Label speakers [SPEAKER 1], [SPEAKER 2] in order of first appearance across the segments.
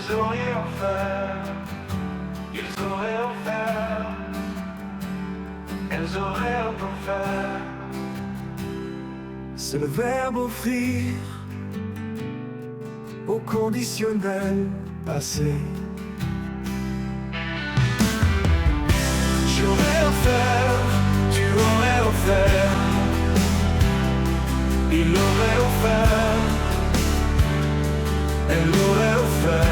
[SPEAKER 1] Ils auraient offert, ils auraient offert, elles auraient offert.
[SPEAKER 2] C'est le verbe offrir au conditionnel passé.
[SPEAKER 1] J'aurais offert, tu aurais offert, il aurait offert, elle aurait offert.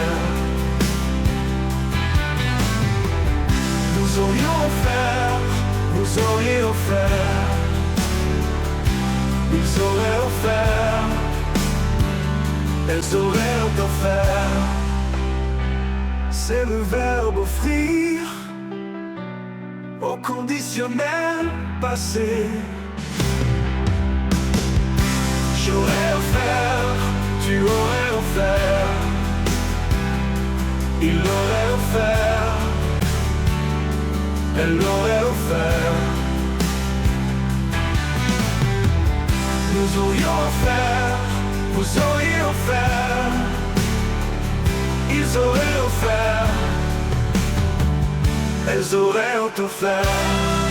[SPEAKER 1] Nous aurions offert, vous auriez offert, ils auraient offert, elles auraient offert.
[SPEAKER 2] C'est le verbe offrir au conditionnel passé.
[SPEAKER 1] J'aurais offert, tu aurais offert, il aurait offert, elle aurait offert. Nous aurions offert, vous auriez offert, ils auraient offert, elles auraient offert.